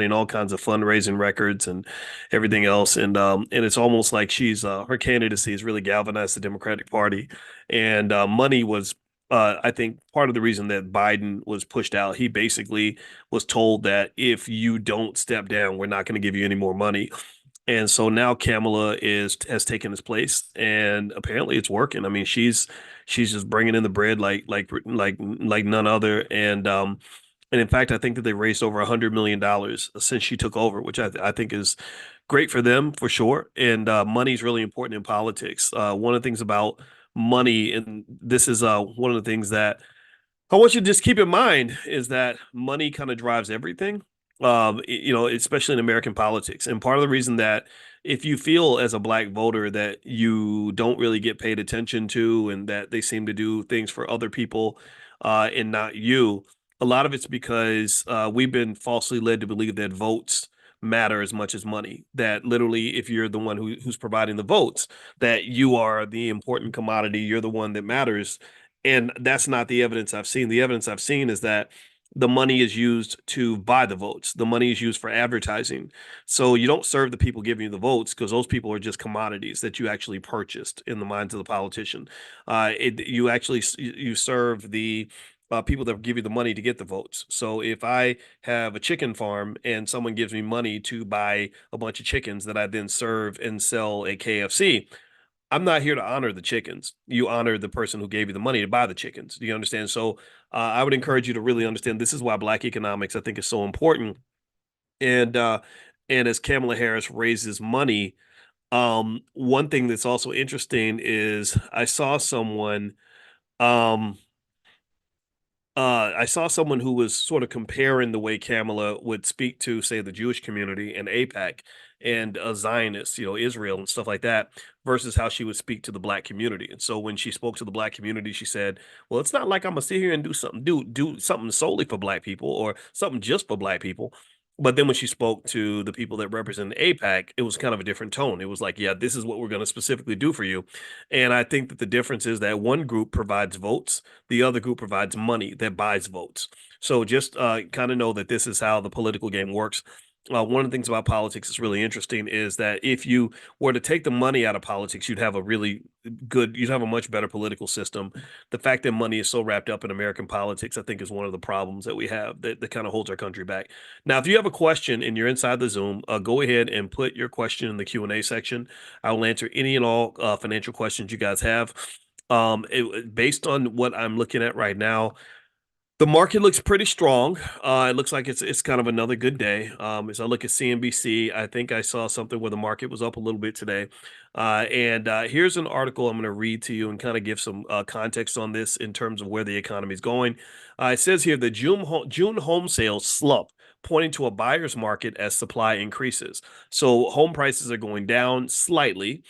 all kinds of fundraising records and everything else. And it's almost like she's her candidacy has really galvanized the Democratic Party. And money was I think part of the reason that Biden was pushed out. He basically was told that if you don't step down, we're not going to give you any more money. And so now Kamala is has taken his place, and apparently it's working. I mean, she's just bringing in the bread like none other. And in fact, I think that they raised over $100 million since she took over, which I think is great for them for sure. And money is really important in politics. One of the things about money, and this is one of the things that I want you to just keep in mind is that money kind of drives everything. Especially in American politics. And part of the reason that if you feel as a black voter that you don't really get paid attention to and that they seem to do things for other people and not you, a lot of it's because we've been falsely led to believe that votes matter as much as money. That literally, if you're the one who's providing the votes, that you are the important commodity, you're the one that matters. And that's not the evidence I've seen. The evidence I've seen is that the money is used to buy the votes. The money is used for advertising. So you don't serve the people giving you the votes because those people are just commodities that you actually purchased in the minds of the politician. You actually you serve the people that give you the money to get the votes. So if I have a chicken farm and someone gives me money to buy a bunch of chickens that I then serve and sell at KFC, I'm not here to honor the chickens. You honor the person who gave you the money to buy the chickens. Do you understand? So I would encourage you to really understand this is why Black economics I think is so important. And and as Kamala Harris raises money, one thing that's also interesting is um, I saw someone who was sort of comparing the way Kamala would speak to, say, the Jewish community and APAC and Zionists, Israel and stuff like that, versus how she would speak to the black community. And so when she spoke to the black community, she said, "Well, it's not like I'm gonna sit here and do something solely for black people or something just for black people." But then when she spoke to the people that represent APAC, it was kind of a different tone. It was like, "Yeah, this is what we're going to specifically do for you." And I think that the difference is that one group provides votes, the other group provides money that buys votes. So just kind of know that this is how the political game works. One of the things about politics that's really interesting is that if you were to take the money out of politics, you'd have a much better political system. The fact that money is so wrapped up in American politics, I think, is one of the problems that we have that kind of holds our country back. Now, if you have a question and you're inside the Zoom, go ahead and put your question in the Q&A section. I will answer any and all financial questions you guys have. Based on what I'm looking at right now, the market looks pretty strong. It looks like it's kind of another good day. As I look at CNBC, I think I saw something where the market was up a little bit today. And here's an article I'm going to read to you and kind of give some context on this in terms of where the economy is going. It says here the June home sales slump, pointing to a buyer's market as supply increases. So home prices are going down slightly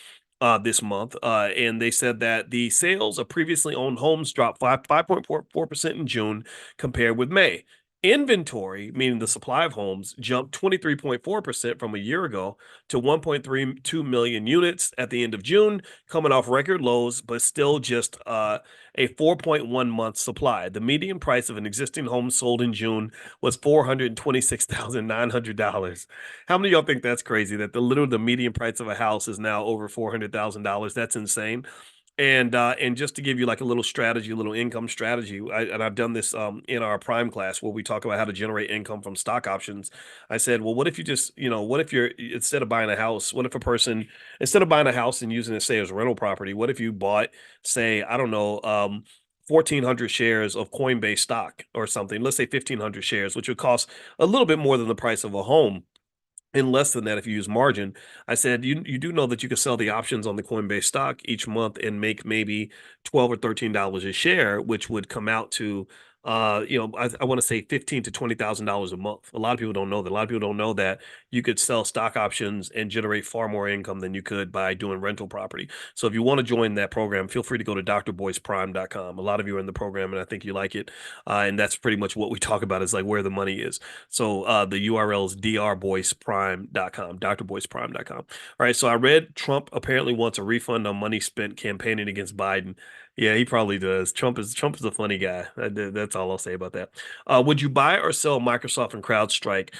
this month, and they said that the sales of previously owned homes dropped 5.44% in June compared with May. Inventory, meaning the supply of homes, jumped 23.4% from a year ago to 1.32 million units at the end of June, coming off record lows, but still just a 4.1 month supply. The median price of an existing home sold in June was $426,900. How many of y'all think that's crazy? That the median price of a house is now over $400,000. That's insane. And just to give you like a little strategy, a little income strategy, and I've done this in our prime class where we talk about how to generate income from stock options. I said, well, what if you just, what if you're instead of buying a house, what if a person instead of buying a house and using it, say, as rental property, what if you bought, say, I don't know, 1,400 shares of Coinbase stock or something, let's say 1,500 shares, which would cost a little bit more than the price of a home in less than that if you use margin. I said you do know that you can sell the options on the Coinbase stock each month and make maybe $12 or $13 a share, which would come out to I want to say $15,000 to $20,000 a month. A lot of people don't know that. A lot of people don't know that you could sell stock options and generate far more income than you could by doing rental property. So if you want to join that program, feel free to go to drboyceprime.com. A lot of you are in the program and I think you like it. And that's pretty much what we talk about is like where the money is. So the URL is drboyceprime.com, drboyceprime.com. All right. So I read Trump apparently wants a refund on money spent campaigning against Biden. Yeah, he probably does. Trump is a funny guy. That's all I'll say about that. Would you buy or sell Microsoft and CrowdStrike?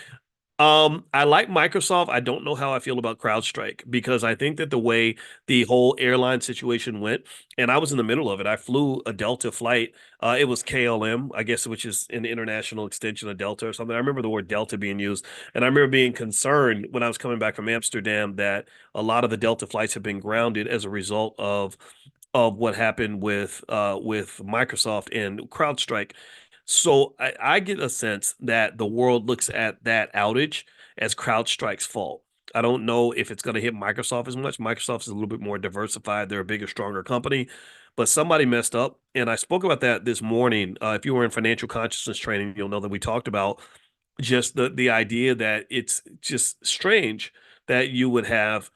I like Microsoft. I don't know how I feel about CrowdStrike because I think that the way the whole airline situation went, and I was in the middle of it. I flew a Delta flight. It was KLM, I guess, which is an international extension of Delta or something. I remember the word Delta being used, and I remember being concerned when I was coming back from Amsterdam that a lot of the Delta flights have been grounded as a result of what happened with Microsoft and CrowdStrike. So I get a sense that the world looks at that outage as CrowdStrike's fault. I don't know if it's going to hit Microsoft as much. Microsoft is a little bit more diversified. They're a bigger, stronger company, but somebody messed up. And I spoke about that this morning. If you were in financial consciousness training, you'll know that we talked about just the idea that it's just strange that you would have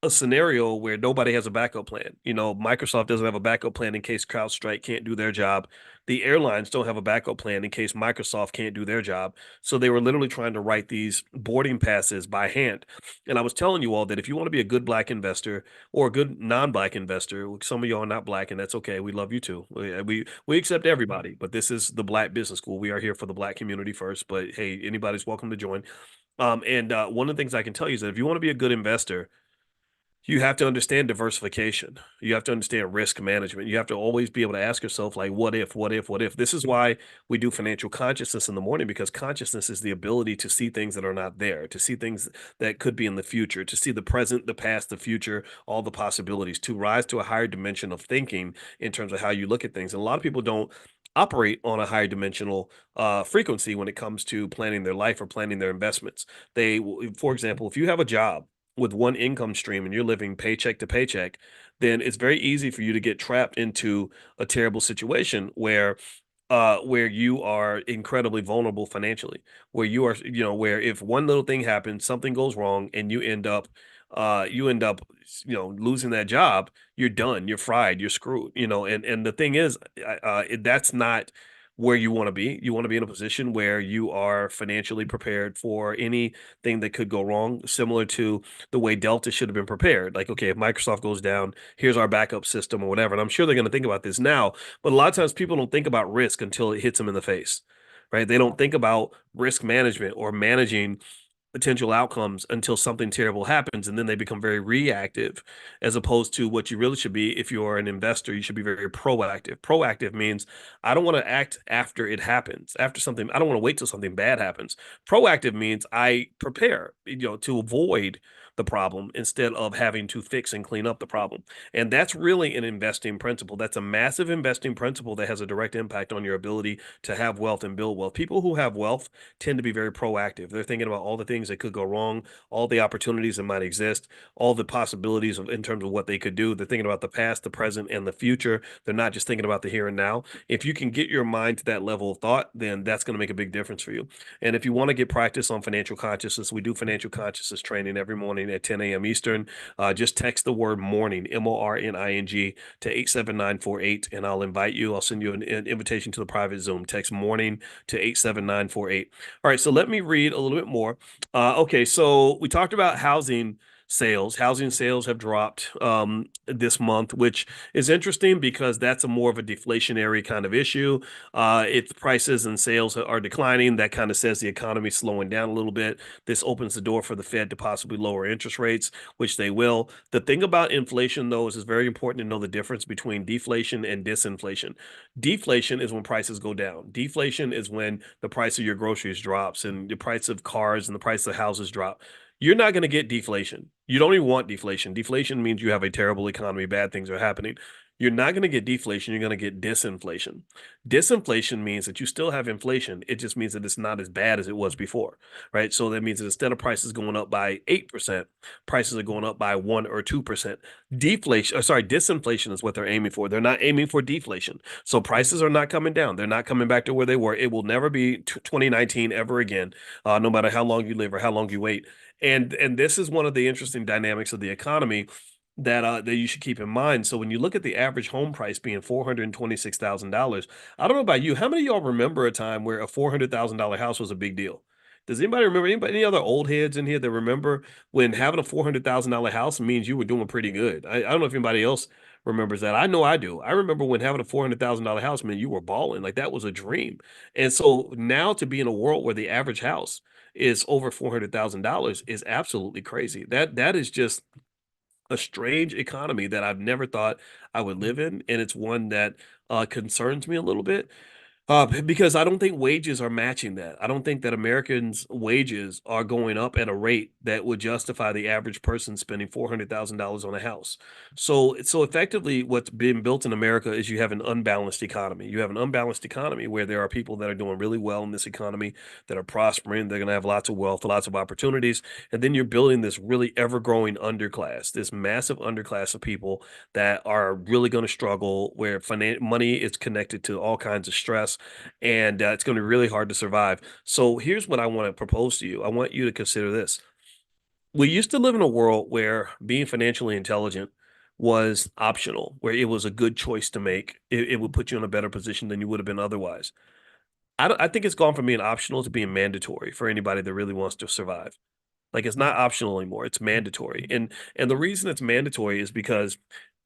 a scenario where nobody has a backup plan. You know, Microsoft doesn't have a backup plan in case CrowdStrike can't do their job. The airlines don't have a backup plan in case Microsoft can't do their job. So they were literally trying to write these boarding passes by hand. And I was telling you all that if you want to be a good black investor or a good non-black investor, some of y'all are not black, and that's okay. We love you too. We accept everybody, but this is the Black Business School. We are here for the black community first. But hey, anybody's welcome to join. And one of the things I can tell you is that if you want to be a good investor, you have to understand diversification. You have to understand risk management. You have to always be able to ask yourself, like, what if, what if, what if? This is why we do financial consciousness in the morning, because consciousness is the ability to see things that are not there, to see things that could be in the future, to see the present, the past, the future, all the possibilities, to rise to a higher dimension of thinking in terms of how you look at things. And a lot of people don't operate on a higher dimensional frequency when it comes to planning their life or planning their investments. For example, if you have a job with one income stream and you're living paycheck to paycheck, then it's very easy for you to get trapped into a terrible situation where you are incredibly vulnerable financially, where you are, where if one little thing happens, something goes wrong, and you end up, losing that job, you're done, you're fried, you're screwed, and the thing is, that's not where you want to be. You want to be in a position where you are financially prepared for anything that could go wrong, similar to the way Delta should have been prepared. Like, okay, if Microsoft goes down, here's our backup system or whatever. And I'm sure they're going to think about this now, but a lot of times people don't think about risk until it hits them in the face, right? They don't think about risk management or managing potential outcomes until something terrible happens, and then they become very reactive, as opposed to what you really should be. If you're an investor, you should be very proactive. Proactive means I don't want to act after it happens, after something. I don't want to wait till something bad happens. Proactive means I prepare, to avoid the problem instead of having to fix and clean up the problem. And that's really an investing principle. That's a massive investing principle that has a direct impact on your ability to have wealth and build wealth. People who have wealth tend to be very proactive. They're thinking about all the things that could go wrong, all the opportunities that might exist, all the possibilities in terms of what they could do. They're thinking about the past, the present, and the future. They're not just thinking about the here and now. If you can get your mind to that level of thought, then that's going to make a big difference for you. And if you want to get practice on financial consciousness, we do financial consciousness training every morning at 10 a.m. Eastern. Just text the word morning, MORNING, to 87948, and I'll invite you. I'll send you an invitation to the private Zoom. Text morning to 87948. All right, so let me read a little bit more. Okay, so we talked about housing sales. Housing sales have dropped this month, which is interesting because that's a more of a deflationary kind of issue. If prices and sales are declining, that kind of says the economy is slowing down a little bit. This opens the door for the Fed to possibly lower interest rates, which they will. The thing about inflation, though, is it's very important to know the difference between deflation and disinflation. Deflation is when prices go down. Deflation is when the price of your groceries drops and the price of cars and the price of houses drop. You're not going to get deflation. You don't even want deflation. Deflation means you have a terrible economy, bad things are happening. You're not going to get deflation. You're going to get disinflation. Disinflation means that you still have inflation. It just means that it's not as bad as it was before, right? So that means that instead of prices going up by 8%, prices are going up by 1 or 2%. Disinflation is what they're aiming for. They're not aiming for deflation. So prices are not coming down. They're not coming back to where they were. It will never be 2019 ever again, no matter how long you live or how long you wait. And this is one of the interesting dynamics of the economy that you should keep in mind. So when you look at the average home price being $426,000, I don't know about you, how many of y'all remember a time where a $400,000 house was a big deal? Does anybody remember, any other old heads in here that remember when having a $400,000 house means you were doing pretty good? I don't know if anybody else remembers that. I know I do. I remember when having a $400,000 house meant you were balling. Like that was a dream. And so now to be in a world where the average house is over $400,000 is absolutely crazy. That is just a strange economy that I've never thought I would live in, and it's one that concerns me a little bit. Because I don't think wages are matching that. I don't think that Americans' wages are going up at a rate that would justify the average person spending $400,000 on a house. So effectively, what's been built in America is you have an unbalanced economy. You have an unbalanced economy where there are people that are doing really well in this economy, that are prospering. They're going to have lots of wealth, lots of opportunities, and then you're building this really ever-growing underclass, this massive underclass of people that are really going to struggle, where money is connected to all kinds of stress, and it's going to be really hard to survive. So here's what I want to propose to you. I want you to consider this. We used to live in a world where being financially intelligent was optional, where it was a good choice to make. It would put you in a better position than you would have been otherwise. I think it's gone from being optional to being mandatory for anybody that really wants to survive. Like, it's not optional anymore, it's mandatory. And the reason it's mandatory is because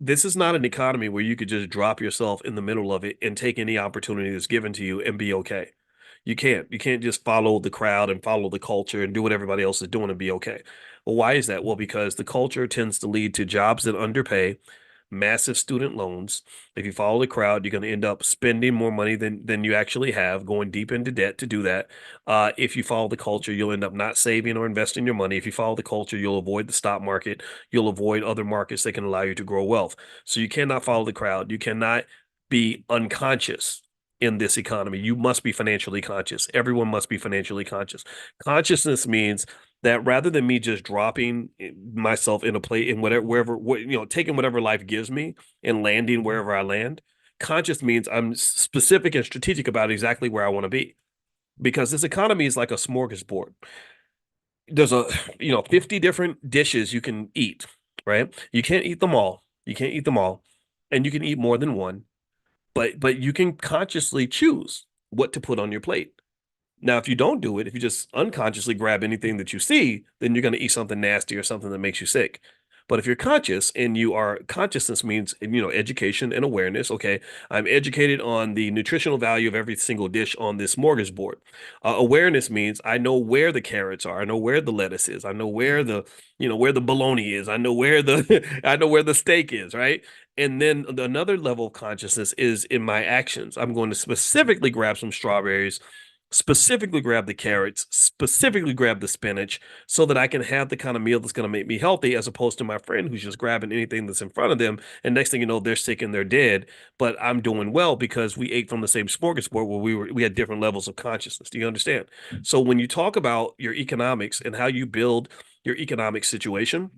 this is not an economy where you could just drop yourself in the middle of it and take any opportunity that's given to you and be okay. You can't. You can't just follow the crowd and follow the culture and do what everybody else is doing and be okay. Well, why is that? Well, because the culture tends to lead to jobs that underpay, massive student loans. If you follow the crowd, you're going to end up spending more money than you actually have, going deep into debt to do that. If you follow the culture, you'll end up not saving or investing your money. If you follow the culture, you'll avoid the stock market. You'll avoid other markets that can allow you to grow wealth. So you cannot follow the crowd. You cannot be unconscious in this economy. You must be financially conscious. Everyone must be financially conscious. Consciousness means that rather than me just dropping myself in a play in whatever wherever taking whatever life gives me and landing wherever I land, conscious means I'm specific and strategic about exactly where I want to be. Because this economy is like a smorgasbord. There's 50 different dishes you can eat, right? You can't eat them all. You can't eat them all. And you can eat more than one, but you can consciously choose what to put on your plate. Now, if you don't do it, if you just unconsciously grab anything that you see, then you're going to eat something nasty or something that makes you sick. But if you're conscious and you are consciousness means, education and awareness. Okay, I'm educated on the nutritional value of every single dish on this smorgasbord. Awareness means I know where the carrots are. I know where the lettuce is. I know where where the bologna is. I know where the I know where the steak is, right? And then another level of consciousness is in my actions. I'm going to specifically grab some strawberries, specifically grab the carrots, specifically grab the spinach so that I can have the kind of meal that's going to make me healthy, as opposed to my friend who's just grabbing anything that's in front of them. And next thing you know, they're sick and they're dead. But I'm doing well because we ate from the same smorgasbord where we had different levels of consciousness. Do you understand? So when you talk about your economics and how you build your economic situation,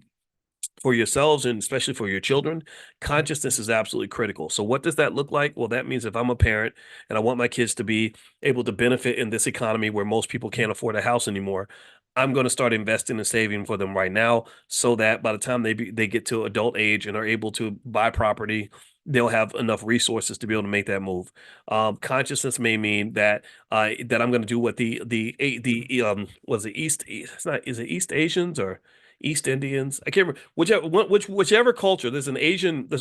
for yourselves and especially for your children, consciousness is absolutely critical. So, what does that look like? Well, that means if I'm a parent and I want my kids to be able to benefit in this economy where most people can't afford a house anymore, I'm going to start investing and saving for them right now, so that by the time they get to adult age and are able to buy property, they'll have enough resources to be able to make that move. Consciousness may mean that I'm going to do what the was it East? It's not. Is it East Asians or East Indians? I can't remember whichever culture. There's a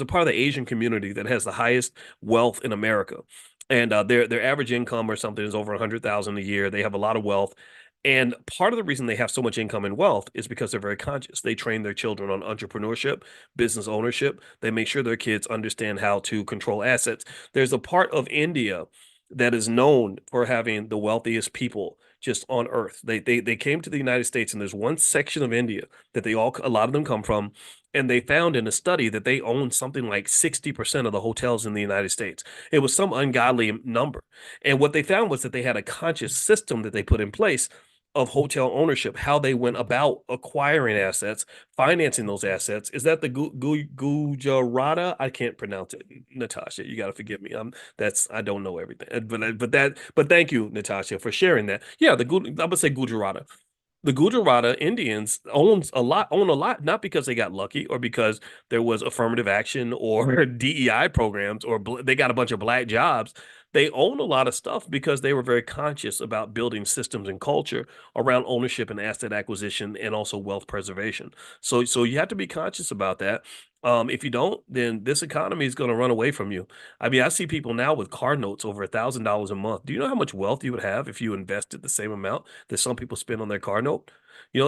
part of the Asian community that has the highest wealth in America, and their average income or something is over 100,000 a year. They have a lot of wealth, and part of the reason they have so much income and wealth is because they're very conscious. They train their children on entrepreneurship, business ownership. They make sure their kids understand how to control assets. There's a part of India that is known for having the wealthiest people just on earth. They came to the United States, and there's one section of India that a lot of them come from, and they found in a study that they own something like 60% of the hotels in the United States. It was some ungodly number. And what they found was that they had a conscious system that they put in place of hotel ownership, how they went about acquiring assets, financing those assets. Is that the Gujarata? I can't pronounce it. Natasha, you got to forgive me. I don't know everything, but thank you, Natasha, for sharing that. Yeah, I'm gonna say Gujarata. The Gujarata Indians own a lot, not because they got lucky or because there was affirmative action or DEI programs or they got a bunch of black jobs. They own a lot of stuff because they were very conscious about building systems and culture around ownership and asset acquisition and also wealth preservation. So you have to be conscious about that. If you don't, then this economy is going to run away from you. I mean, I see people now with car notes over $1,000 a month. Do you know how much wealth you would have if you invested the same amount that some people spend on their car note?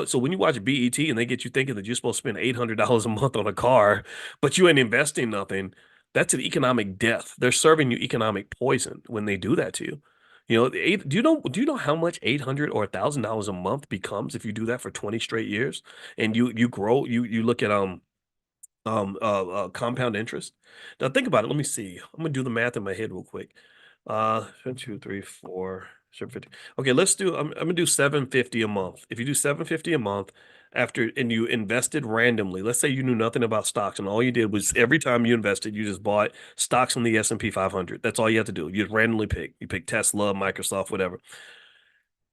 So when you watch BET and they get you thinking that you're supposed to spend $800 a month on a car, but you ain't investing nothing, that's an economic death. They're serving you economic poison when they do that to you. Do you know how much 800 or $1,000 a month becomes if you do that for 20 straight years and you grow, you look at compound interest. Now think about it. Let me see. I'm gonna do the math in my head real quick. 1, 2, 3, 4, 750. Okay, let's do. I'm gonna do 750 a month. If you do 750 a month after and you invested randomly, let's say you knew nothing about stocks and all you did was every time you invested, you just bought stocks on the S&P 500. That's all you have to do. You just randomly pick. You pick Tesla, Microsoft, whatever.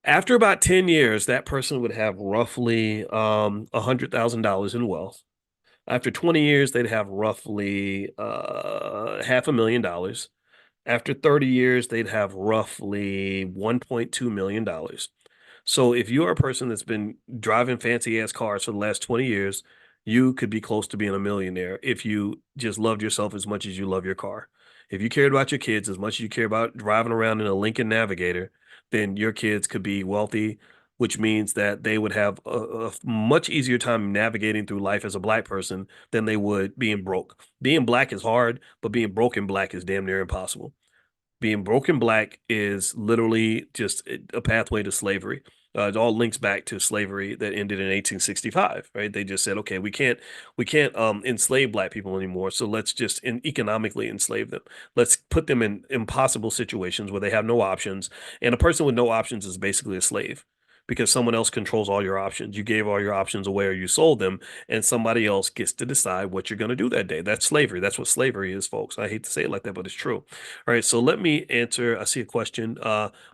After about 10 years, that person would have roughly $100,000 in wealth. After 20 years, they'd have roughly $500,000. After 30 years, they'd have roughly $1.2 million. So if you're a person that's been driving fancy ass cars for the last 20 years, you could be close to being a millionaire if you just loved yourself as much as you love your car. If you cared about your kids as much as you care about driving around in a Lincoln Navigator, then your kids could be wealthy, which means that they would have a much easier time navigating through life as a black person than they would being broke. Being black is hard, but being broken black is damn near impossible. Being broken black is literally just a pathway to slavery. It all links back to slavery that ended in 1865, right? They just said, okay, we can't enslave black people anymore, so let's just economically enslave them. Let's put them in impossible situations where they have no options, and a person with no options is basically a slave because someone else controls all your options. You gave all your options away or you sold them, and somebody else gets to decide what you're going to do that day. That's slavery. That's what slavery is, folks. I hate to say it like that, but it's true. All right, so let me answer. I see a question.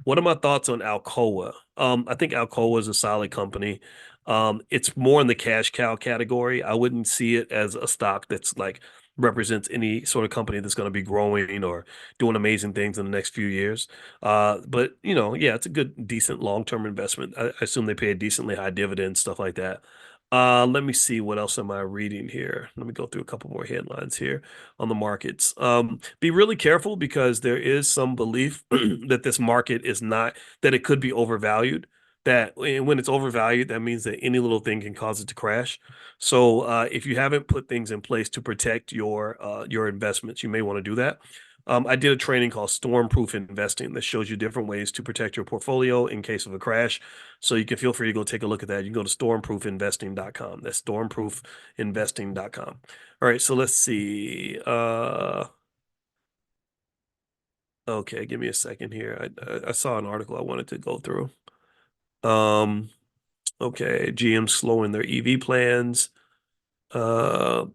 What are my thoughts on Alcoa? I think Alcoa is a solid company. It's more in the cash cow category. I wouldn't see it as a stock that's like represents any sort of company that's going to be growing or doing amazing things in the next few years. But yeah, it's a good, decent long-term investment. I assume they pay a decently high dividend, stuff like that. Let me see, what else am I reading here? Let me go through a couple more headlines here on the markets. Be really careful because there is some belief that this market is not, that it could be overvalued. That when it's overvalued, that means that any little thing can cause it to crash. So if you haven't put things in place to protect your investments, you may want to do that. I did a training called Stormproof Investing that shows you different ways to protect your portfolio in case of a crash. So you can feel free to go take a look at that. You can go to stormproofinvesting.com. That's stormproofinvesting.com. All right, so let's see. Okay, give me a second here. I saw an article I wanted to go through. Um, okay, GM slowing their EV plans. Uh,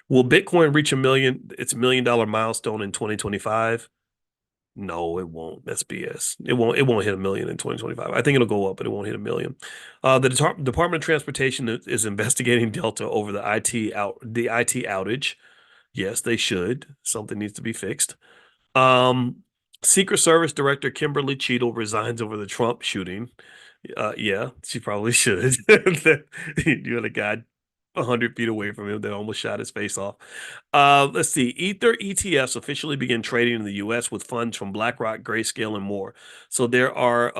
will Bitcoin reach its $1 million milestone in 2025? No, it won't. That's BS. It won't hit a million in 2025. I think it'll go up, but it won't hit a million. The Department of Transportation is investigating Delta over the IT outage. Yes, they should. Something needs to be fixed. Um, Secret Service Director Kimberly Cheadle resigns over the Trump shooting. Yeah, she probably should. You had a guy 100 feet away from him that almost shot his face off. Let's see. Ether ETFs officially begin trading in the U.S. with funds from BlackRock, Grayscale, and more. So there are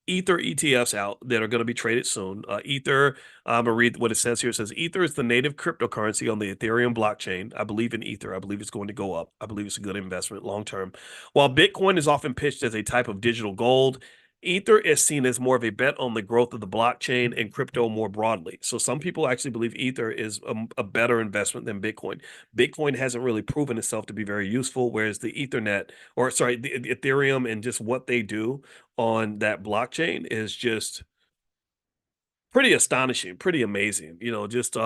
Ether ETFs out that are going to be traded soon. Ether, I'm going to read what it says here. It says Ether is the native cryptocurrency on the Ethereum blockchain. I believe in Ether. I believe it's going to go up. I believe it's a good investment long term. While Bitcoin is often pitched as a type of digital gold, Ether is seen as more of a bet on the growth of the blockchain and crypto more broadly. So some people actually believe Ether is a better investment than Bitcoin. Bitcoin hasn't really proven itself to be very useful, whereas the Ethernet, or sorry, the Ethereum and just what they do on that blockchain is just pretty astonishing, pretty amazing. Just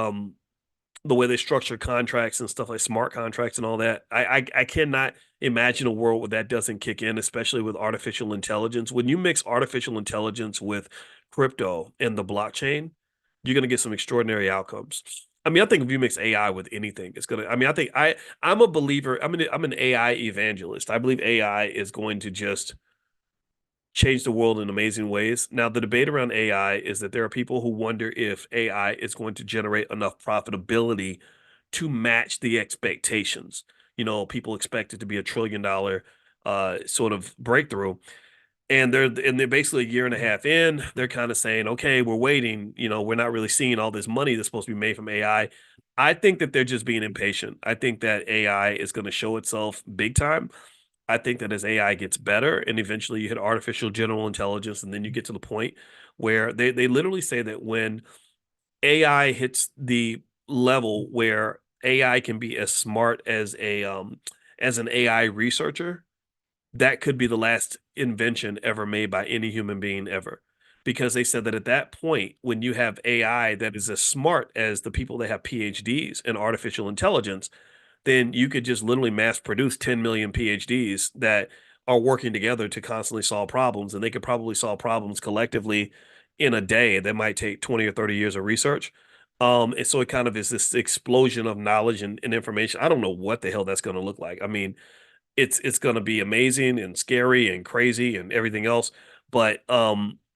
the way they structure contracts and stuff like smart contracts and all that. I cannot imagine a world where that doesn't kick in, especially with artificial intelligence. When you mix artificial intelligence with crypto and the blockchain, you're going to get some extraordinary outcomes. I mean, I think if you mix AI with anything, it's gonna. I mean, I'm a believer. I'm an AI evangelist. I believe AI is going to just change the world in amazing ways. Now, the debate around AI is that there are people who wonder if AI is going to generate enough profitability to match the expectations. You know, people expect it to be $1 trillion sort of breakthrough. And they're basically a year and a half in. They're kind of saying, okay, we're waiting. You know, we're not really seeing all this money that's supposed to be made from AI. I think that they're just being impatient. I think that AI is going to show itself big time. I think that as AI gets better and eventually you hit artificial general intelligence, and then you get to the point where they literally say that when AI hits the level where AI can be as smart as an AI researcher, that could be the last invention ever made by any human being ever. Because they said that at that point, when you have AI that is as smart as the people that have PhDs in artificial intelligence, then you could just literally mass produce 10 million PhDs that are working together to constantly solve problems. And they could probably solve problems collectively in a day that might take 20 or 30 years of research. And so it kind of is this explosion of knowledge and information. I don't know what the hell that's going to look like. I mean, it's going to be amazing and scary and crazy and everything else. But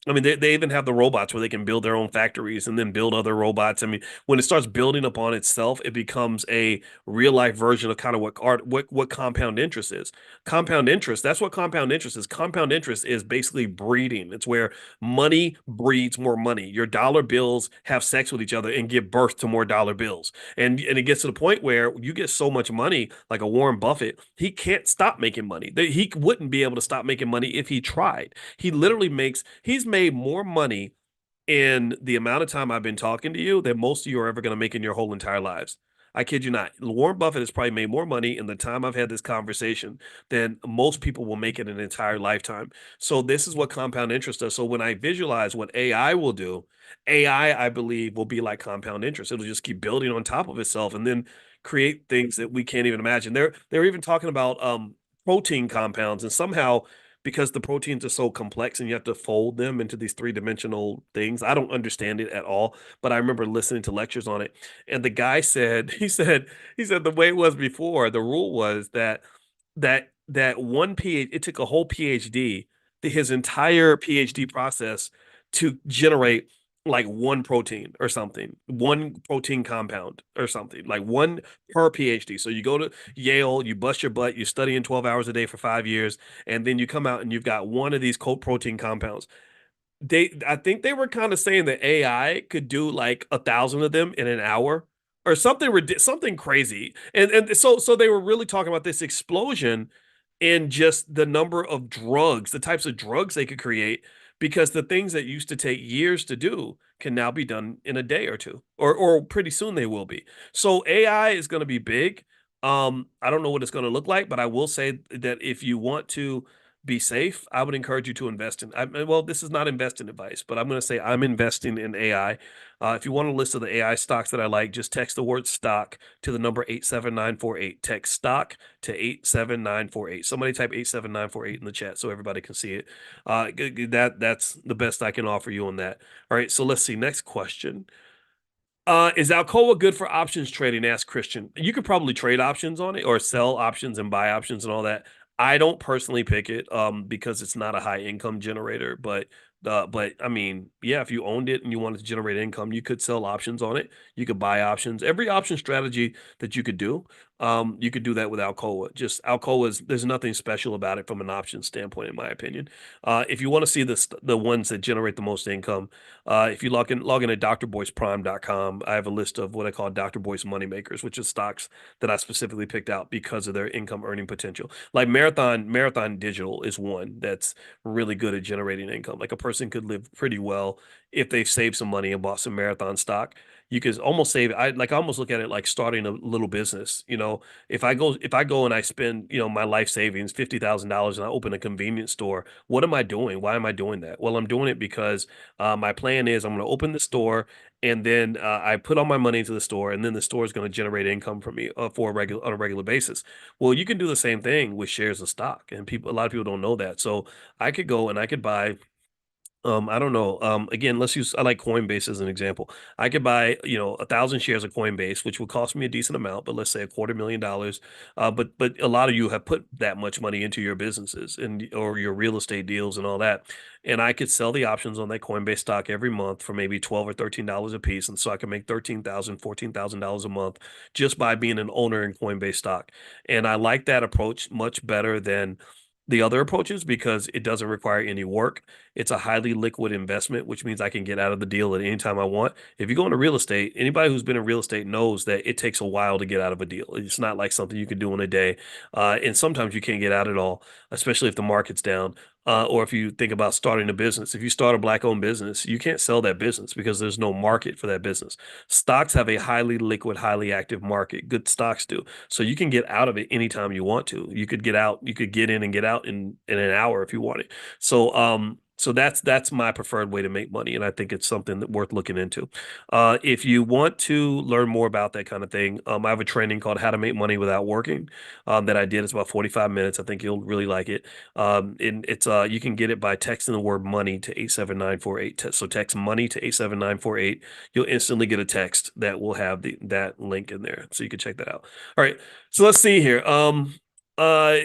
I mean, they even have the robots where they can build their own factories and then build other robots. I mean, when it starts building upon itself, it becomes a real life version of kind of what compound interest is. Compound interest, that's what compound interest is. Compound interest is basically breeding. It's where money breeds more money. Your dollar bills have sex with each other and give birth to more dollar bills. And it gets to the point where you get so much money, like a Warren Buffett, he can't stop making money. He wouldn't be able to stop making money if he tried. He's made more money in the amount of time I've been talking to you than most of you are ever going to make in your whole entire lives. I kid you not. Warren Buffett has probably made more money in the time I've had this conversation than most people will make in an entire lifetime. So this is what compound interest does. So when I visualize what AI will do, AI, I believe, will be like compound interest. It'll just keep building on top of itself and then create things that we can't even imagine. They're even talking about protein compounds, and somehow because the proteins are so complex and you have to fold them into these three-dimensional things. I don't understand it at all, but I remember listening to lectures on it. And the guy said, he said the way it was before, the rule was that one PhD, it took a whole PhD, his entire PhD process to generate like one protein or something, one protein compound or something, like one per PhD. So you go to Yale, you bust your butt, you study in 12 hours a day for 5 years, and then you come out and you've got one of these protein compounds. I think they were kind of saying that AI could do like 1,000 of them in an hour or something something crazy. And so they were really talking about this explosion in just the number of drugs, the types of drugs they could create, because the things that used to take years to do can now be done in a day or two, or pretty soon they will be. So AI is going to be big. I don't know what it's going to look like, but I will say that if you want to be safe, I would encourage you to invest in. Well, this is not investing advice, but I'm going to say I'm investing in AI. If you want a list of the AI stocks that I like, just text the word stock to the number 87948. Text stock to 87948. Somebody type 87948 in the chat so everybody can see it. That's the best I can offer you on that. All right, so let's see. Next question. Is Alcoa good for options trading? Asked Christian. You could probably trade options on it or sell options and buy options and all that. I don't personally pick it because it's not a high income generator, but I mean, yeah, if you owned it and you wanted to generate income, you could sell options on it. You could buy options. Every option strategy that you could do that with Alcoa. Just Alcoa is there's nothing special about it from an option standpoint, in my opinion. If you want to see the ones that generate the most income, if you log in at drboyceprime.com, I have a list of what I call Dr. Boyce moneymakers, which is stocks that I specifically picked out because of their income earning potential. Like Marathon Digital is one that's really good at generating income. Like a person could live pretty well if they saved some money and bought some Marathon stock. You could almost save. I almost look at it like starting a little business. You know, if I go and I spend my life savings $50,000 and I open a convenience store, what am I doing? Why am I doing that? Well, I'm doing it because my plan is I'm going to open the store, and then I put all my money into the store, and then the store is going to generate income for me on a regular basis. Well, you can do the same thing with shares of stock, and a lot of people don't know that. So I could go and I could buy I don't know. Again, I like Coinbase as an example. I could buy, 1,000 shares of Coinbase, which would cost me a decent amount, but let's say $250,000. But a lot of you have put that much money into your businesses and or your real estate deals and all that. And I could sell the options on that Coinbase stock every month for maybe $12 or $13 a piece. And so I can make $14,000 a month just by being an owner in Coinbase stock. And I like that approach much better than the other approaches because it doesn't require any work. It's a highly liquid investment, which means I can get out of the deal at any time I want. If you go into real estate, anybody who's been in real estate knows that it takes a while to get out of a deal. It's not like something you can do in a day. And sometimes you can't get out at all, especially if the market's down. Or if you think about starting a business, if you start a black-owned business, you can't sell that business because there's no market for that business. Stocks have a highly liquid, highly active market. Good stocks do. So you can get out of it anytime you want to. You could get out, you could get in and get out in an hour if you wanted. So that's my preferred way to make money, and I think it's something that worth looking into. If you want to learn more about that kind of thing, I have a training called How to Make Money Without Working, that I did. It's about 45 minutes. I think you'll really like it. And it's you can get it by texting the word money to 87948. So text money to 87948. You'll instantly get a text that will have that link in there, so you can check that out. All right, so let's see here. Uh,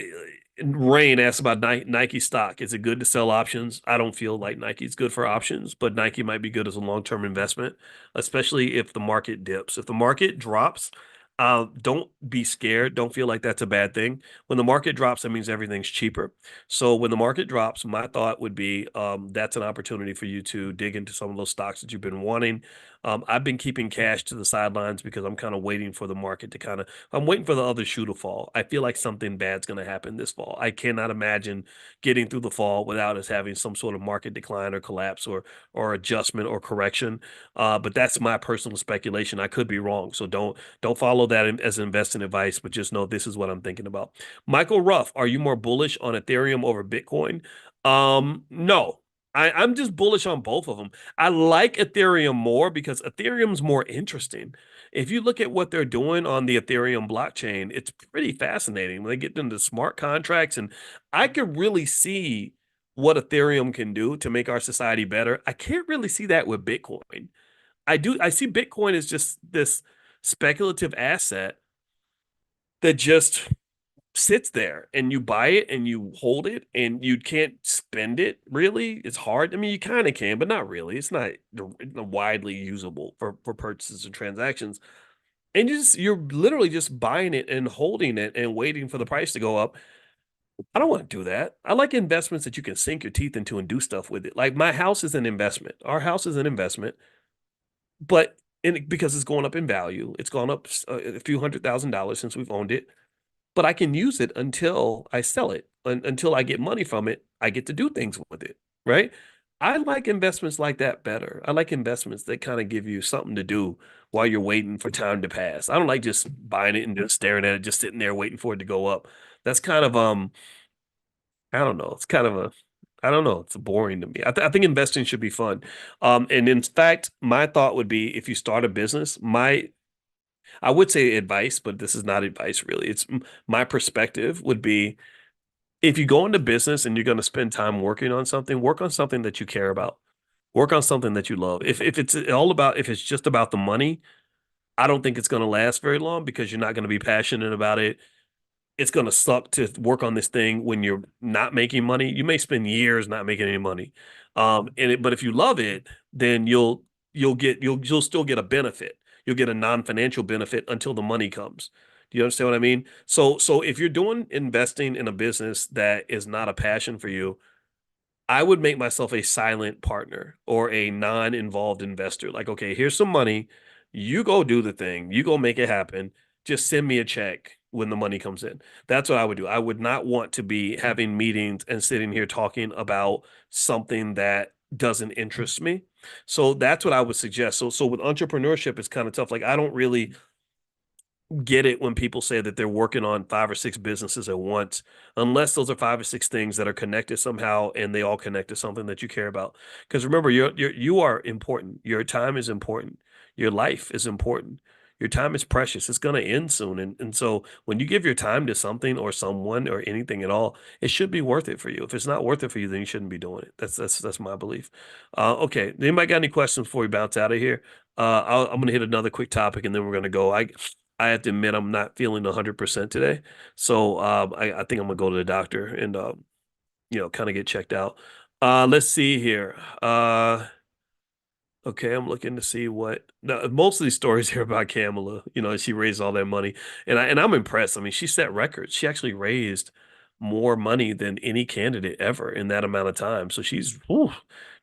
Rain asks about Nike stock. Is it good to sell options? I don't feel like Nike's good for options, but Nike might be good as a long-term investment, especially if the market dips. If the market drops, don't be scared. Don't feel like that's a bad thing. When the market drops, that means everything's cheaper. So when the market drops, my thought would be that's an opportunity for you to dig into some of those stocks that you've been wanting. I've been keeping cash to the sidelines because I'm kind of waiting for the market to I'm waiting for the other shoe to fall. I feel like something bad's going to happen this fall. I cannot imagine getting through the fall without us having some sort of market decline or collapse or adjustment or correction. But that's my personal speculation. I could be wrong. So don't follow that as investing advice, but just know this is what I'm thinking about. Michael Ruff, are you more bullish on Ethereum over Bitcoin? No. I'm just bullish on both of them. I like Ethereum more because Ethereum's more interesting. If you look at what they're doing on the Ethereum blockchain, it's pretty fascinating when they get into smart contracts. And I could really see what Ethereum can do to make our society better. I can't really see that with Bitcoin. I see Bitcoin as just this speculative asset that just sits there and you buy it and you hold it and you can't spend it really. It's hard. I mean, you kind of can, but not really. It's not widely usable for purchases and transactions. And you're literally just buying it and holding it and waiting for the price to go up. I don't want to do that. I like investments that you can sink your teeth into and do stuff with it. Like my house is an investment. Our house is an investment, but because it's going up in value, it's gone up a few $100,000 since we've owned it, but I can use it until I sell it. Until I get money from it, I get to do things with it, right? I like investments like that better. I like investments that kind of give you something to do while you're waiting for time to pass. I don't like just buying it and just staring at it, just sitting there waiting for it to go up. That's kind of I don't know. It's kind of I don't know. It's boring to me. I think investing should be fun. And in fact, my thought would be if you start a business, I would say advice, but this is not advice really. It's my perspective would be if you go into business and you're going to spend time working on something, work on something that you care about. Work on something that you love. If it's just about the money, I don't think it's going to last very long because you're not going to be passionate about it. It's going to suck to work on this thing when you're not making money. You may spend years not making any money. But if you love it, then you'll still get a benefit. You'll get a non-financial benefit until the money comes. Do you understand what I mean? So if you're doing investing in a business that is not a passion for you, I would make myself a silent partner or a non-involved investor. Like, okay, here's some money. You go do the thing. You go make it happen. Just send me a check when the money comes in. That's what I would do. I would not want to be having meetings and sitting here talking about something that doesn't interest me. So that's what I would suggest. So with entrepreneurship, it's kind of tough. Like I don't really get it when people say that they're working on 5 or 6 businesses at once, unless those are 5 or 6 things that are connected somehow and they all connect to something that you care about. Because remember, you are important. Your time is important. Your life is important. Your time is precious. It's going to end soon. And so when you give your time to something or someone or anything at all, it should be worth it for you. If it's not worth it for you, then you shouldn't be doing it. That's my belief. Okay. Anybody got any questions before we bounce out of here? I'm going to hit another quick topic and then we're going to go. I have to admit I'm not feeling 100% today. So I think I'm going to go to the doctor and, kind of get checked out. Let's see here. Okay, I'm looking to see what now, most of these stories here about Kamala, she raised all that money. And I'm impressed. I mean, she set records. She actually raised more money than any candidate ever in that amount of time. So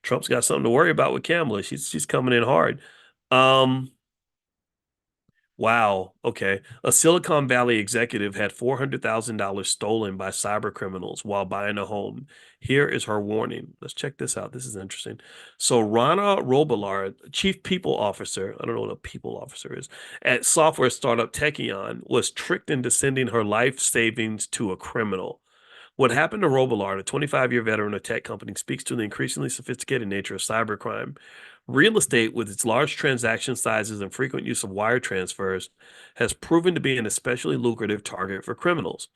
Trump's got something to worry about with Kamala. She's coming in hard. Um, Wow. Okay. A Silicon Valley executive had $400,000 stolen by cyber criminals while buying a home. Here is her warning. Let's check this out. This is interesting. So Rana Robillard, chief people officer, I don't know what a people officer is, at software startup Techion, was tricked into sending her life savings to a criminal. What happened to Robillard, a 25-year veteran of tech company, speaks to the increasingly sophisticated nature of cybercrime. Real estate, with its large transaction sizes and frequent use of wire transfers, has proven to be an especially lucrative target for criminals.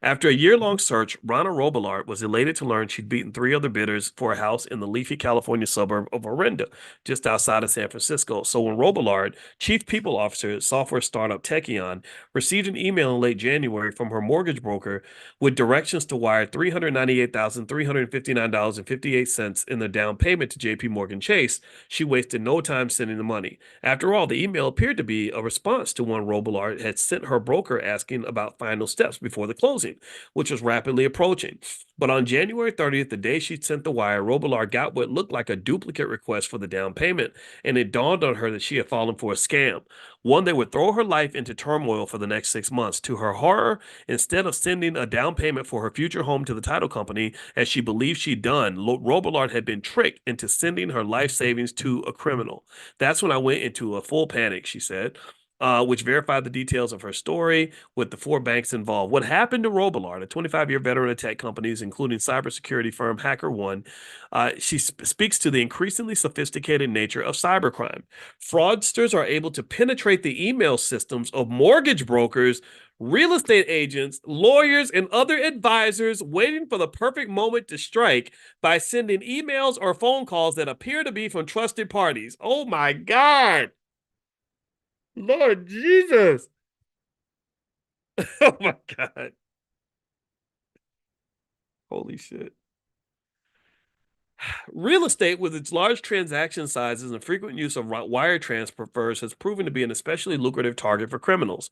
After a year-long search, Rana Robillard was elated to learn she'd beaten three other bidders for a house in the leafy California suburb of Orinda, just outside of San Francisco. So when Robillard, chief people officer at software startup Techion, received an email in late January from her mortgage broker with directions to wire $398,359.58 in the down payment to JP Morgan Chase, she wasted no time sending the money. After all, the email appeared to be a response to one Robillard had sent her broker asking about final steps before the closing, which was rapidly approaching. But on January 30th, the day she sent the wire, Robillard got what looked like a duplicate request for the down payment, and it dawned on her that she had fallen for a scam, one that would throw her life into turmoil for the next 6 months. To her horror, instead of sending a down payment for her future home to the title company, as she believed she'd done, Robillard had been tricked into sending her life savings to a criminal. That's when I went into a full panic, she said. Which verified the details of her story with the four banks involved. What happened to Robillard, a 25-year veteran of tech companies, including cybersecurity firm HackerOne, she speaks to the increasingly sophisticated nature of cybercrime. Fraudsters are able to penetrate the email systems of mortgage brokers, real estate agents, lawyers, and other advisors, waiting for the perfect moment to strike by sending emails or phone calls that appear to be from trusted parties. Oh my God. Lord Jesus. Oh my God. Holy shit. Real estate, with its large transaction sizes and frequent use of wire transfers, has proven to be an especially lucrative target for criminals.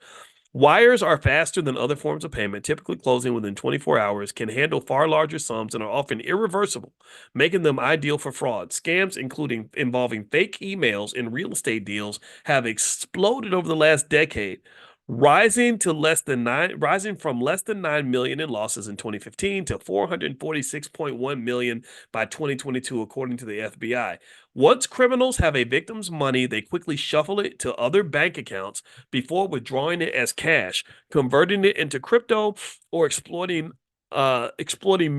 Wires are faster than other forms of payment, typically closing within 24 hours, can handle far larger sums, and are often irreversible, making them ideal for fraud. Scams, including involving fake emails in real estate deals, have exploded over the last decade, rising from less than 9 million in losses in 2015 to 446.1 million by 2022, according to the FBI. Once criminals have a victim's money, they quickly shuffle it to other bank accounts before withdrawing it as cash, converting it into crypto, or exploiting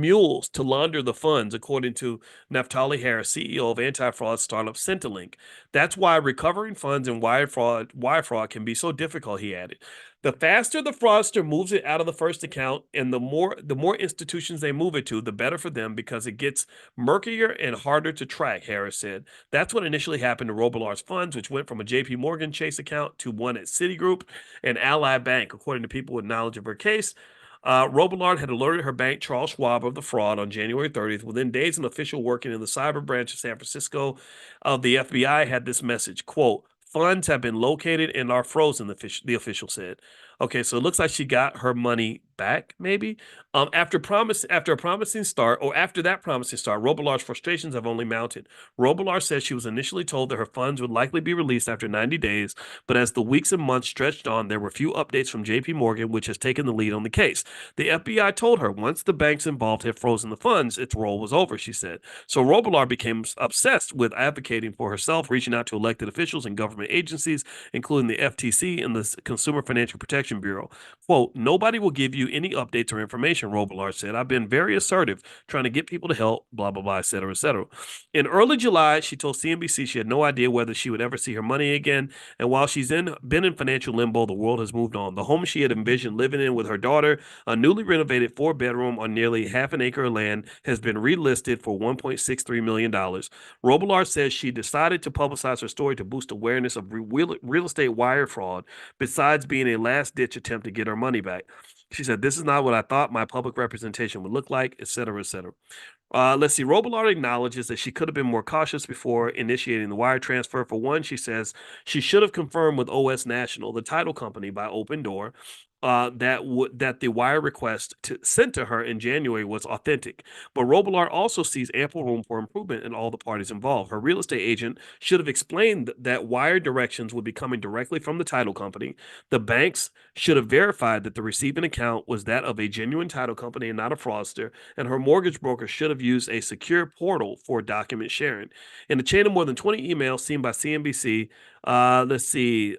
mules to launder the funds, according to Naftali Harris, CEO of anti-fraud startup Centrelink. That's why recovering funds in wire fraud can be so difficult, he added. The faster the fraudster moves it out of the first account, and the more institutions they move it to, the better for them, because it gets murkier and harder to track, Harris said. That's what initially happened to Robillard's funds, which went from a JP Morgan Chase account to one at Citigroup and Ally Bank, according to people with knowledge of her case. Robillard had alerted her bank, Charles Schwab, of the fraud on January 30th. Within days, an official working in the cyber branch of San Francisco of the FBI had this message, quote, "Funds have been located and are frozen," the official said. Okay, so it looks like she got her money back, maybe. After a promising start, or after that promising start, Robillard's frustrations have only mounted. Robillard says she was initially told that her funds would likely be released after 90 days, but as the weeks and months stretched on, there were few updates from JP Morgan, which has taken the lead on the case. The FBI told her once the banks involved had frozen the funds, its role was over, she said. So Robillard became obsessed with advocating for herself, reaching out to elected officials and government agencies, including the FTC and the Consumer Financial Protection Protection Bureau. Quote, nobody will give you any updates or information, Robillard said. I've been very assertive trying to get people to help, blah, blah, blah, et cetera, et cetera. In early July, she told CNBC she had no idea whether she would ever see her money again. And while been in financial limbo, the world has moved on. The home she had envisioned living in with her daughter, a newly renovated 4-bedroom on nearly half an acre of land, has been relisted for $1.63 million. Robillard says she decided to publicize her story to boost awareness of real estate wire fraud, besides being a last-ditch attempt to get her money back. She said, this is not what I thought my public representation would look like, et cetera, et cetera. Let's see. Robillard acknowledges that she could have been more cautious before initiating the wire transfer. For one, she says she should have confirmed with OS National, the title company, by open door, that the wire request sent to her in January was authentic. But Robillard also sees ample room for improvement in all the parties involved. Her real estate agent should have explained that wire directions would be coming directly from the title company. The banks should have verified that the receiving account was that of a genuine title company and not a fraudster. And her mortgage broker should have used a secure portal for document sharing. In a chain of more than 20 emails seen by CNBC, let's see.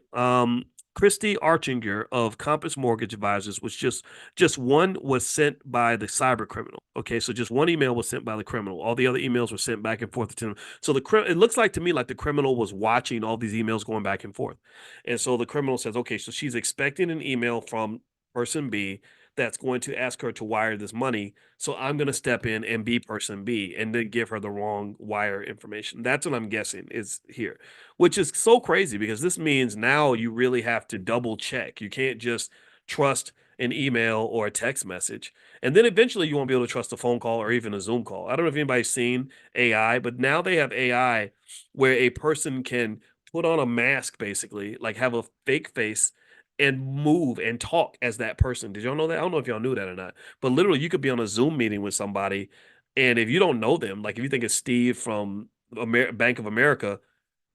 Christy Archinger of Compass Mortgage Advisors was just one was sent by the cyber criminal. Okay, so just one email was sent by the criminal. All the other emails were sent back and forth to them. So it looks like to me like the criminal was watching all these emails going back and forth. And so the criminal says, okay, so she's expecting an email from person B that's going to ask her to wire this money. So I'm going to step in and be person B and then give her the wrong wire information. That's what I'm guessing is here, which is so crazy because this means now you really have to double check. You can't just trust an email or a text message. And then eventually you won't be able to trust a phone call or even a Zoom call. I don't know if anybody's seen AI, but now they have AI where a person can put on a mask, basically, like have a fake face and move and talk as that person. Did y'all know that? I don't know if y'all knew that or not, but literally you could be on a Zoom meeting with somebody, and if you don't know them, like if you think it's Steve from Bank of America,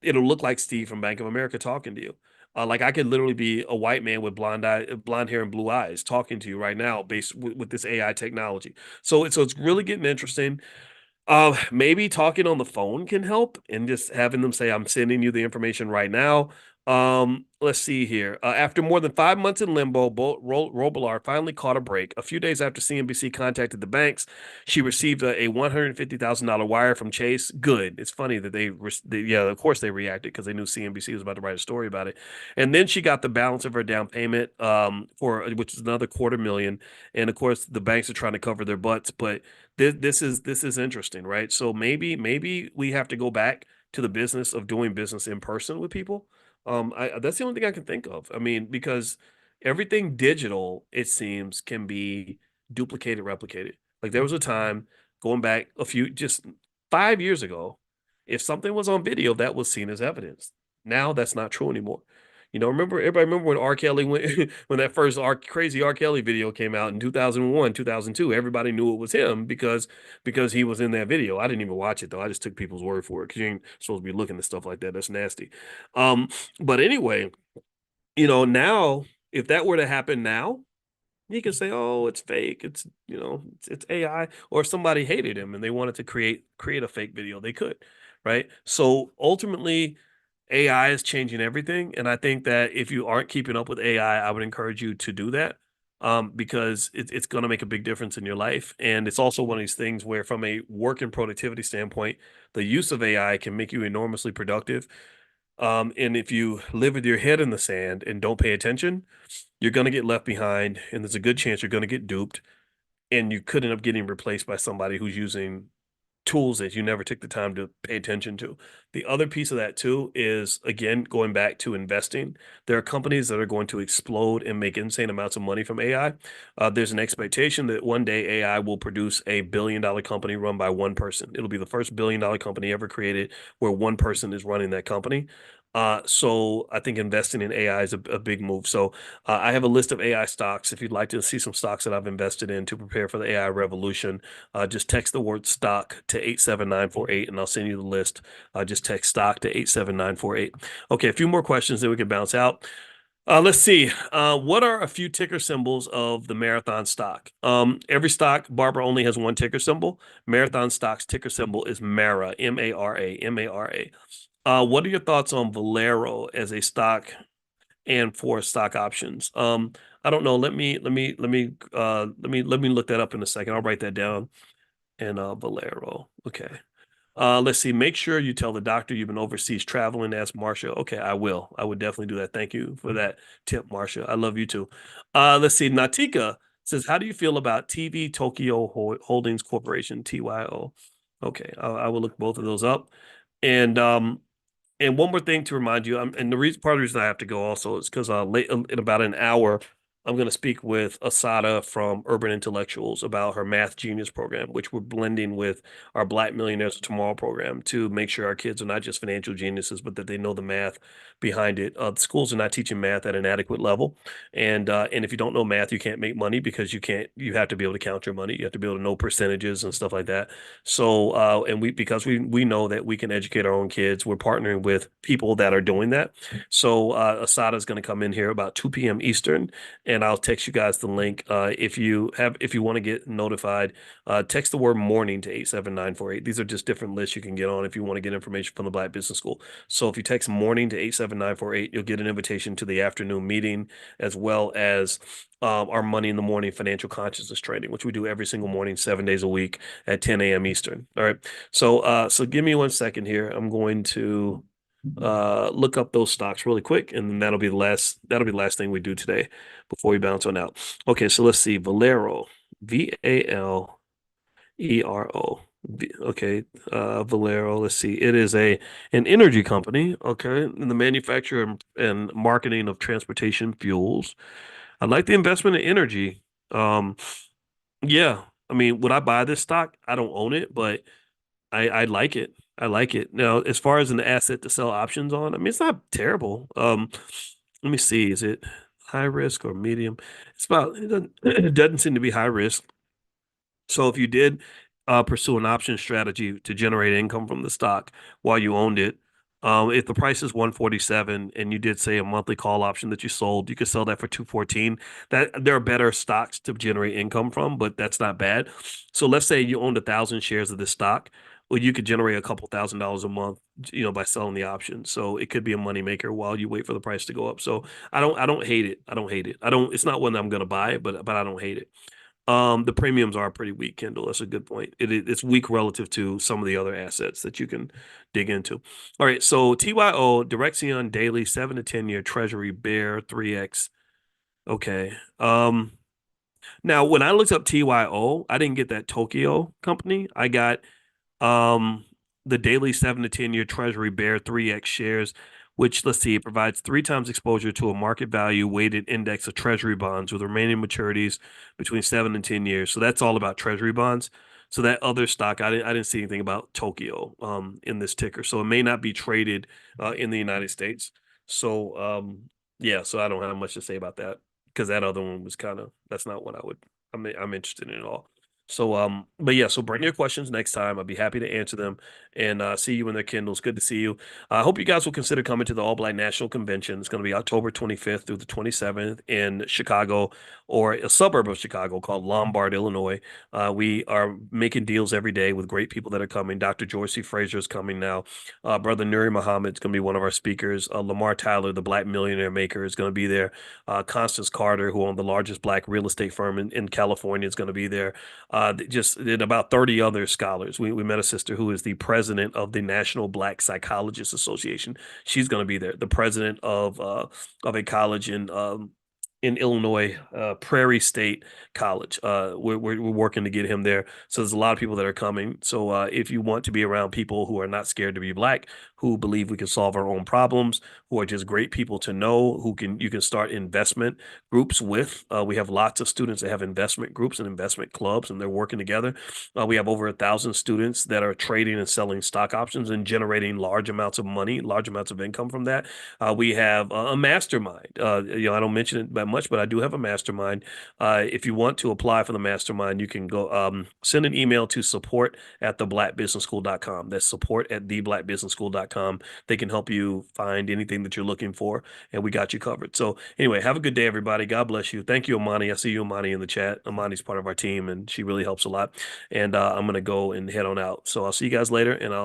it'll look like Steve from Bank of America talking to you. Like I could literally be a white man with blonde hair and blue eyes talking to you right now, based with this AI technology. So it's really getting interesting. Maybe talking on the phone can help and just having them say, I'm sending you the information right now. Let's see here. After more than 5 months in limbo, Robillard finally caught a break. A few days after CNBC contacted the banks, she received a $150,000 wire from Chase. Good. It's funny that yeah, of course they reacted because they knew CNBC was about to write a story about it. And then she got the balance of her down payment, which is another $250,000. And of course, the banks are trying to cover their butts, but this is interesting, right? So maybe we have to go back to the business of doing business in person with people. That's the only thing I can think of. I mean, because everything digital, it seems, can be duplicated, replicated. Like there was a time going back just 5 years ago, if something was on video, that was seen as evidence. Now that's not true anymore. Everybody remember when R. Kelly went when that first crazy R. Kelly video came out in 2001, 2002. Everybody knew it was him because he was in that video. I didn't even watch it though. I just took people's word for it because you ain't supposed to be looking at stuff like that. That's nasty. But anyway, now if that were to happen now, you can say, "Oh, it's fake. It's AI." Or if somebody hated him and they wanted to create a fake video, they could, right? So ultimately, AI is changing everything, and I think that if you aren't keeping up with AI, I would encourage you to do that, because it's going to make a big difference in your life. And it's also one of these things where, from a work and productivity standpoint, the use of AI can make you enormously productive. And if you live with your head in the sand and don't pay attention, you're going to get left behind, and there's a good chance you're going to get duped, and you could end up getting replaced by somebody who's using tools that you never took the time to pay attention to. The other piece of that too is, again, going back to investing. There are companies that are going to explode and make insane amounts of money from AI. There's an expectation that one day AI will produce a $1 billion company run by one person. It'll be the first $1 billion company ever created where one person is running that company. So I think investing in AI is a big move. So I have a list of AI stocks. If you'd like to see some stocks that I've invested in to prepare for the AI revolution, just text the word stock to 87948 and I'll send you the list. Just text stock to 87948. Okay, a few more questions that we can bounce out. Let's see. What are a few ticker symbols of the Marathon stock? Every stock, Barbara, only has one ticker symbol. Marathon stock's ticker symbol is MARA, M-A-R-A, M-A-R-A. What are your thoughts on Valero as a stock and 4 stock options. I don't know. Let me look that up in a second. I'll write that down. And Valero. Okay. Let's see. Make sure you tell the doctor you've been overseas traveling. Ask Marcia. Okay, I will. I would definitely do that. Thank you for that tip, Marcia. I love you too. Let's see. Natika says, "How do you feel about TV Tokyo Holdings Corporation (TYO)?" Okay, I will look both of those up. And one more thing to remind you, and the reason part of the reason I have to go also is because late in about an hour, I'm going to speak with Asada from Urban Intellectuals about her Math Genius program, which we're blending with our Black Millionaires of Tomorrow program to make sure our kids are not just financial geniuses, but that they know the math behind it. The schools are not teaching math at an adequate level, and if you don't know math, you can't make money because you can't. You have to be able to count your money. You have to be able to know percentages and stuff like that. So, and because we know that we can educate our own kids, we're partnering with people that are doing that. So, Asada is going to come in here about 2 p.m. Eastern, and I'll text you guys the link. If you want to get notified, text the word morning to 87948. These are just different lists you can get on if you want to get information from the Black Business School. So if you text morning to 87948, you'll get an invitation to the afternoon meeting as well as our Money in the Morning financial consciousness training, which we do every single morning, 7 days a week at 10 a.m. Eastern. All right. So give me 1 second here. I'm going to look up those stocks really quick, and then that'll be the last thing we do today before we bounce on out. Okay, so let's see. Valero, Valero. Okay, Valero. Let's see. It is an energy company. Okay, in the manufacture and marketing of transportation fuels. I like the investment in energy. Um, yeah. I mean, would I buy this stock? I don't own it, but I like it. I like it. Now, as far as an asset to sell options on, I mean, it's not terrible. Let me see. Is it high risk or medium? It doesn't seem to be high risk. So if you did pursue an option strategy to generate income from the stock while you owned it, if the price is 147 and you did say a monthly call option that you sold, you could sell that for 214. That there are better stocks to generate income from, but that's not bad. So let's say you owned 1,000 shares of this stock. Well, you could generate a couple $1,000s a month, by selling the option. So it could be a moneymaker while you wait for the price to go up. So I don't hate it. I don't hate it. I don't. It's not one that I'm going to buy, but I don't hate it. The premiums are pretty weak, Kendall. That's a good point. It's weak relative to some of the other assets that you can dig into. All right, so TYO Direxion Daily 7 to 10 year Treasury Bear 3X. Okay. Now when I looked up TYO, I didn't get that Tokyo company. I got um, the daily 7 to 10 year Treasury Bear 3X shares, which, let's see, it provides 3 times exposure to a market value weighted index of Treasury bonds with remaining maturities between 7 and 10 years. So that's all about Treasury bonds. So that other stock, I didn't see anything about Tokyo in this ticker. So it may not be traded in the United States. So yeah, so I don't have much to say about that because that other one was that's not what I'm interested in at all. So, but yeah, so bring your questions next time. I'll be happy to answer them and see you in their Kindles. Good to see you. I hope you guys will consider coming to the All Black National Convention. It's going to be October 25th through the 27th in Chicago or a suburb of Chicago called Lombard, Illinois. We are making deals every day with great people that are coming. Dr. George C. Fraser is coming now. Brother Nuri Muhammad is going to be one of our speakers. Lamar Tyler, the Black millionaire maker, is going to be there. Constance Carter, who owned the largest Black real estate firm in California, is going to be there. Just and about 30 other scholars. We met a sister who is the president of the National Black Psychologists Association. She's going to be there. The president of a college in Illinois, Prairie State College. We're working to get him there. So there's a lot of people that are coming. So if you want to be around people who are not scared to be Black, who believe we can solve our own problems, who are just great people to know, you can start investment groups with. We have lots of students that have investment groups and investment clubs, and they're working together. We have over 1,000 students that are trading and selling stock options and generating large amounts of money, large amounts of income from that. We have a mastermind. I don't mention it that much, but I do have a mastermind. If you want to apply for the mastermind, you can go send an email to support@theblackbusinessschool.com. That's support@theblackbusinessschool.com. They can help you find anything that you're looking for, and we got you covered. So anyway, have a good day, everybody. God bless you. Thank you, Amani. I see you, Amani, in the chat. Amani's part of our team, and she really helps a lot. And I'm going to go and head on out. So I'll see you guys later, and I'll